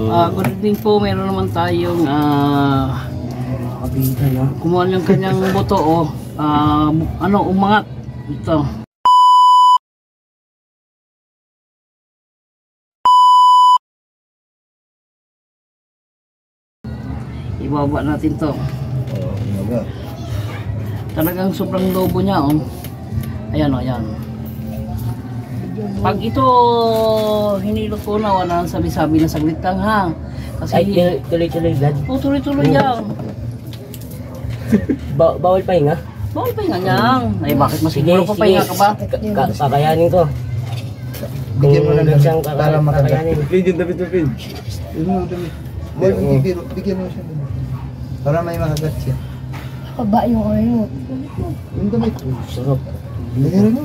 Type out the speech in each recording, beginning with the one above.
Good evening po, meron naman tayong kumuha yung kanyang boto umangat ito. Ibaba natin to. Talagang sobrang lobo niya ayan ayan. Pag ito hinilot ko na, wala nang sabi-sabi na saglit lang ha. Kasi tuloy-tuloy blood. Tuloy-tuloy yan. Bawal pahinga? Bawal pahinga niyan. Ay bakit masiguro pa pahinga ka ba? Kakayanin ko. Bigyan mo na siyang kakayanin. Bigyan David. Bigyan mo siya. Para may makagat siya. Kaba yung kamay mo. Yung damit. Sarap. Bigyan mo.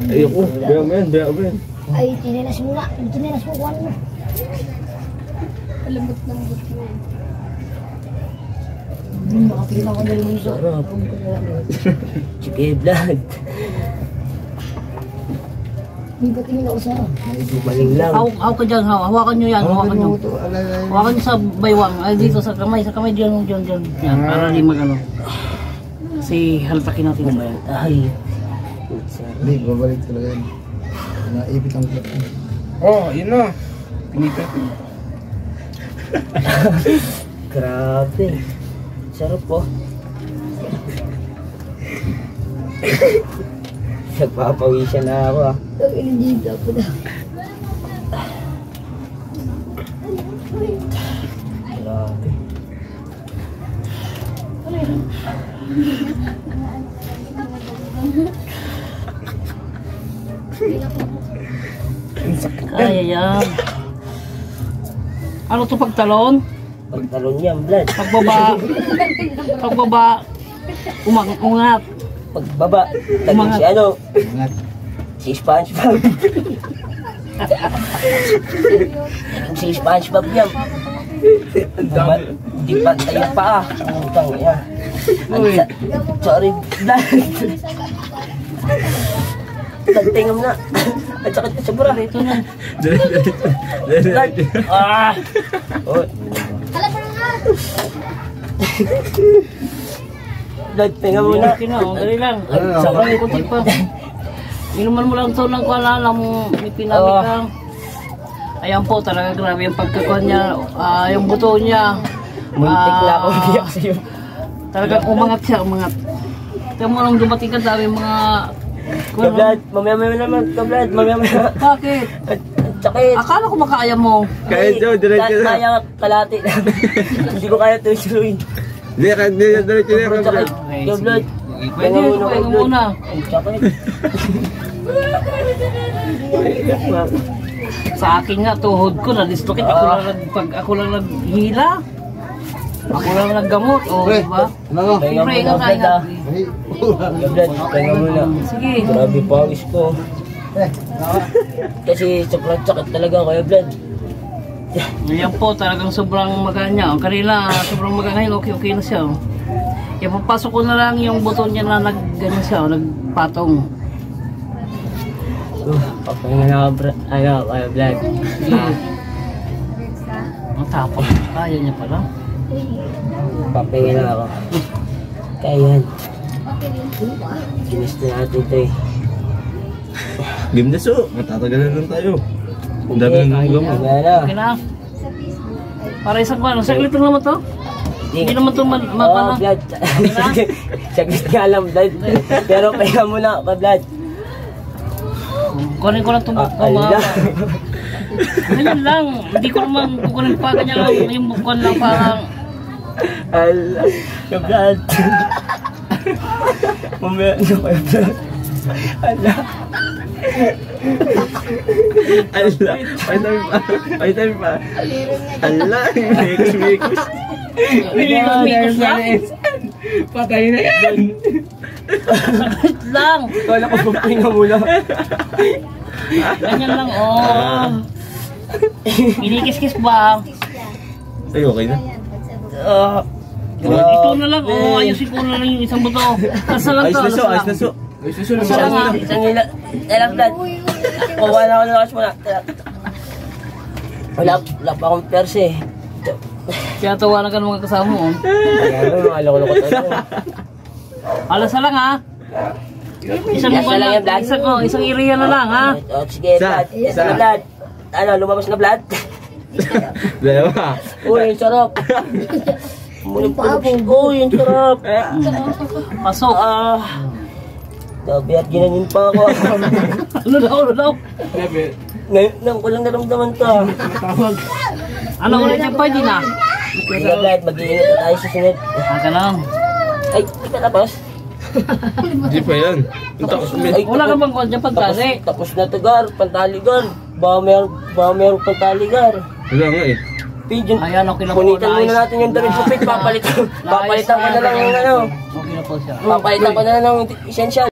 Ayoko. Baya mo yan. Ay, tinilas mo na. Tinilas mo kuhan mo. Lambot mo. Makapila ko na rin mo. Sarap. Sige, blood. Hindi ba tingin ako sa? Maling lang. Haw ka dyan, hawakan nyo yan, hawakan nyo. Hawakan nyo sa baywang, ay dito sa kamay dyan. Yan, para di magano. Kasi halpakin natin ba yan. Ay. Hindi, babalik talaga yan. Naipit ang klap. Yun na. Pinipit. Grabe. Sarap po. Nagpapawisan na ako Ang ilinjita po na. Grabe. Ay, ayan. Ano to pagtalon? Pagtalon yan, blood. Pagbaba, umangat. Pagbaba, tagin si ano? Si SpongeBob. Si SpongeBob yan. Di pa tayo pa Utang yan. Sorry, blood. Tagtingam na. At sakit na sobra. Ito na. Blood. Hala pa nga! Blood, tinga muna. Dali lang. Sabay, kunti pa. Inuman mo lang ito ng kuala mo, may pinamit lang. Ayan po, talaga grabe yung pagkakuha niya, yung buto niya. Muntik na ako biyak sa'yo. Talagang umangat siya, umangat. Kaya mo nang dumating ka dami mga... Kablad, mamaya naman, kablad, mamaya. Bakit? Sakit. Akala ko makaya mo. Kaya Joe, diretso na. Kaya kalati lang. Hindi ko kaya tuloy-tuloy. Hindi, diretso na. Sakit. Kablad. Pwede, pwede muna. Sakit. Sa akin nga, tuhod ko, na-dislocate. Ako lang naghila. Ako lang naggamot, diba? Siyempre, ingat tayo nga. Kablad, kaya muna. Sige. Grabe pawis ko. Kasi sobrang sakit talaga, Kuya Vlad. Ayan po, talagang sobrang maganya. Kanila, sobrang maganya. Okay na siya. Ipapasok ko na lang yung buto niya na nag-ganyan siya, nagpatong. Papahinga na ako, Kuya Vlad. Sige. Matapos. Kaya niya pala. Papahinga na ako. Kaya yan. Ginis na natin ito eh. Game na so, matatagalan lang tayo. Ang dami ng gumagawa. Okay na. Para isang pa, saglit lang naman to. Hindi naman ito mapala. Vlad. Saglit nga lang, Vlad. Pero pahinga muna, Vlad. Kunin ko lang ito. Ganyan lang. Hindi ko naman kukunin pa. Ganyan lang. Yung bukuan lang parang... Ala. Vlad. Mamaya na kayo, Vlad. Ala. Ala, may time pa. Ala, mikos. Mikos na? Patay na yan. Saglit lang. Kala ko papahinga muna. Ganyan lang, Kinikis-kis ba? Ay, okay na. Ito na lang, ayusin ko na lang yung isang buto. Asa lang to, Ayos na so. Isang hila. Elang, Vlad. Kuha na ako ng lakas muna. Wala pa akong perse. Kaya tawanan ka ng mga kasama mo. Ano, mga loko-loko tayo. Alas na lang ha. Isang Yes, buwan lang lang, yung vlog. isang area na lang ha. Sige, Vlad. Isa na, Vlad. Ano, lumabas na, Vlad? Dalawa. Uy, ang sarap. Uy, ang sarap. Pasok. Gabi at ginanin pa ako. Ano daw? Ngayon lang ko lang naramdaman ka. Ano ulit yung pwede na? Sige, Vlad, mag-iingat na tayo sa sunod. Ka lang. Ay, di ka tapos? Hindi pa yan. Ay, Wala ka bang kwan dyan pagtali? Tapos na to, Gar. Pantaligar. Baka mayroong pantaligar. Wala nga eh. Pigeon. Ayan, okay na po. Punitan muna natin yung damit sa pit. Papalitan ko na lang yung ano. Okay na po siya. Papalitan ko na lang yung essential.